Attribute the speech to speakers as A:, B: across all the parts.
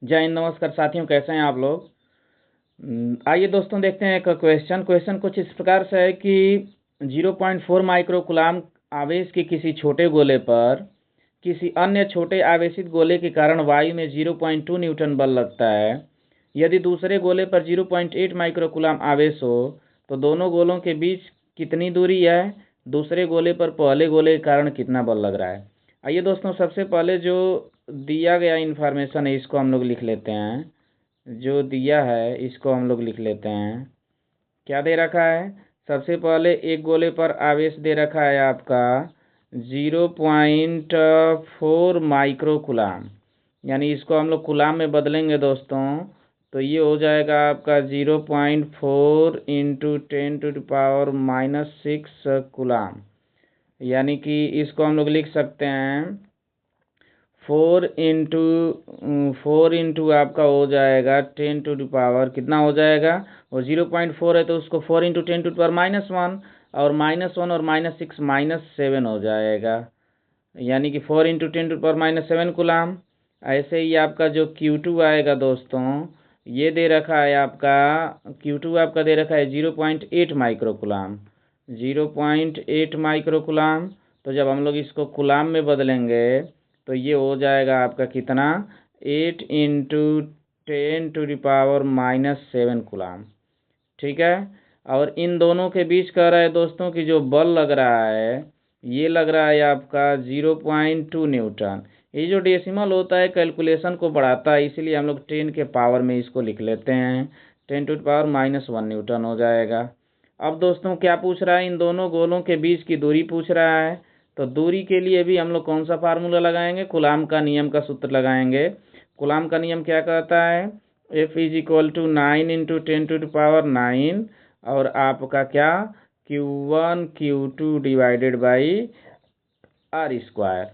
A: जय हिंद, नमस्कार साथियों, कैसे हैं आप लोग। आइए दोस्तों देखते हैं एक क्वेश्चन कुछ इस प्रकार से है कि 0.4 माइक्रो कूलाम आवेश के किसी छोटे गोले पर किसी अन्य छोटे आवेशित गोले के कारण वायु में 0.2 न्यूटन बल लगता है। यदि दूसरे गोले पर 0.8 माइक्रो कूलाम आवेश हो तो दोनों गोलों के बीच कितनी दूरी है। दूसरे गोले पर पहले गोले के कारण कितना बल लग रहा है। आइए दोस्तों, सबसे पहले जो दिया गया इन्फॉर्मेशन है इसको हम लोग लिख लेते हैं। जो दिया है इसको हम लोग लिख लेते हैं। क्या दे रखा है। सबसे पहले एक गोले पर आवेश दे रखा है आपका 0.4 माइक्रो कूलाम, यानी इसको हम लोग कूलाम में बदलेंगे दोस्तों, तो ये हो जाएगा आपका 0.4 इंटू 10⁻⁻6 कूलाम। यानी कि इसको हम लोग लिख सकते हैं 4 इंटू आपका हो जाएगा 10⁻, कितना हो जाएगा, और 0.4 है तो उसको 4 इंटू 10⁻⁻1 और -1 और -6 -7 हो जाएगा, यानी कि 4 इंटू 10⁻⁻7 कूलाम। ऐसे ही आपका जो Q2 आएगा दोस्तों, ये दे रखा है आपका Q2 आपका दे रखा है 0.8 माइक्रो कूलाम, 0.8 माइक्रो कूलाम। तो जब हम लोग इसको कूलाम में बदलेंगे तो ये हो जाएगा आपका कितना, 8 इंटू 10⁻⁻7 कूलाम। ठीक है। और इन दोनों के बीच कह रहा है दोस्तों कि जो बल लग रहा है ये लग रहा है आपका 0.2 न्यूटन। ये जो डेसिमल होता है कैलकुलेशन को बढ़ाता है, इसीलिए हम लोग 10 के पावर में इसको लिख लेते हैं, 10⁻⁻1 न्यूटन हो जाएगा। अब दोस्तों क्या पूछ रहा है, इन दोनों गोलों के बीच की दूरी पूछ रहा है। तो दूरी के लिए भी हम लोग कौन सा फार्मूला लगाएंगे, कूलाम का नियम का सूत्र लगाएंगे। कूलाम का नियम क्या कहता है, F = 9 इंटू 10⁻9 और आपका क्या, Q1 Q2 divided by R²।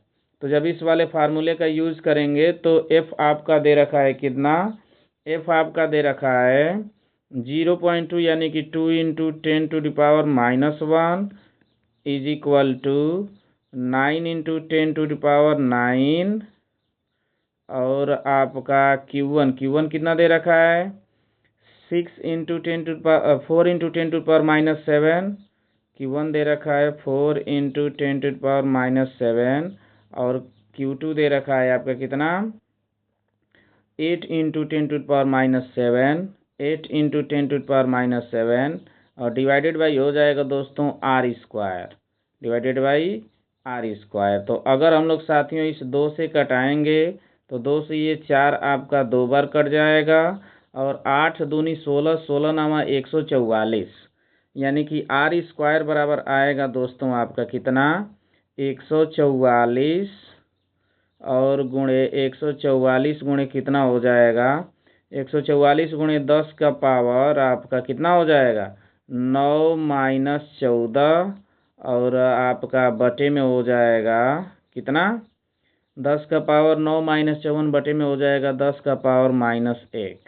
A: तो जब इस वाले फार्मूले का यूज करेंगे तो F आपका दे रखा है कितना, F आपका दे रखा है 0.2 यानी कि 2 into 10⁻⁻1 is equal to 9 into 10⁻9 और आपका Q1 कितना दे रखा है 4 इंटू 10⁻7, Q1 दे रखा है 4 इंटू 10⁻7 और Q2 दे रखा है आपका कितना 8 इंटू 10⁻7, 8 इंटू 10⁻7 और डिवाइडेड बाई हो जाएगा दोस्तों R², डिवाइडेड बाई R²। तो अगर हम लोग साथियों इस 2 से कटाएंगे तो 2 से ये 4 आपका 2 बार कट जाएगा और 8 दूनी 16, 16 नामा 144, यानी कि R² बराबर आएगा दोस्तों आपका कितना 144 और गुणे 144 गुणे कितना हो जाएगा, 144 गुणे 10 का पावर आपका कितना हो जाएगा 9 - 14 और आपका बटे में हो जाएगा कितना 10 का पावर 9 - 54 बटे में हो जाएगा 10 का पावर -1,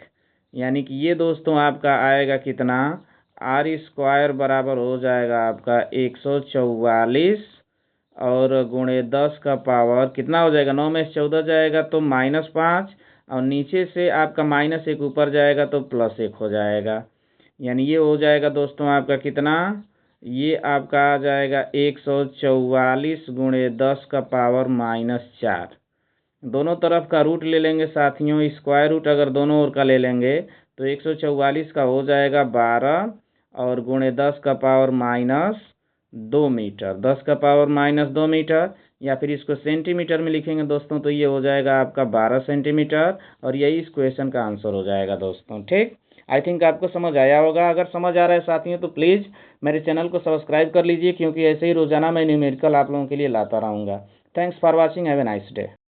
A: यानी कि ये दोस्तों आपका आएगा कितना R² बराबर हो जाएगा आपका 144 और गुणे 10 का पावर कितना हो जाएगा, 9 में से 14 जाएगा तो -5 और नीचे से आपका -1 ऊपर जाएगा तो +1 हो जाएगा, यानी ये हो जाएगा दोस्तों आपका कितना, ये आपका आ जाएगा 144 गुणे 10 का पावर -4। दोनों तरफ का रूट ले लेंगे साथियों, स्क्वायर रूट अगर दोनों ओर का ले लेंगे तो 144 का हो जाएगा 12 और गुणे 10 का पावर -2 मीटर, 10 का पावर -2 मीटर, या फिर इसको सेंटीमीटर में लिखेंगे दोस्तों तो ये हो जाएगा आपका 12 सेंटीमीटर और यही इस क्वेश्चन का आंसर हो जाएगा दोस्तों। ठीक, आई थिंक आपको समझ आया होगा। अगर समझ आ रहा है साथियों तो प्लीज़ मेरे चैनल को सब्सक्राइब कर लीजिए, क्योंकि ऐसे ही रोजाना मैं न्यूमेरिकल आप लोगों के लिए लाता रहूँगा। Thanks for watching, have a nice day.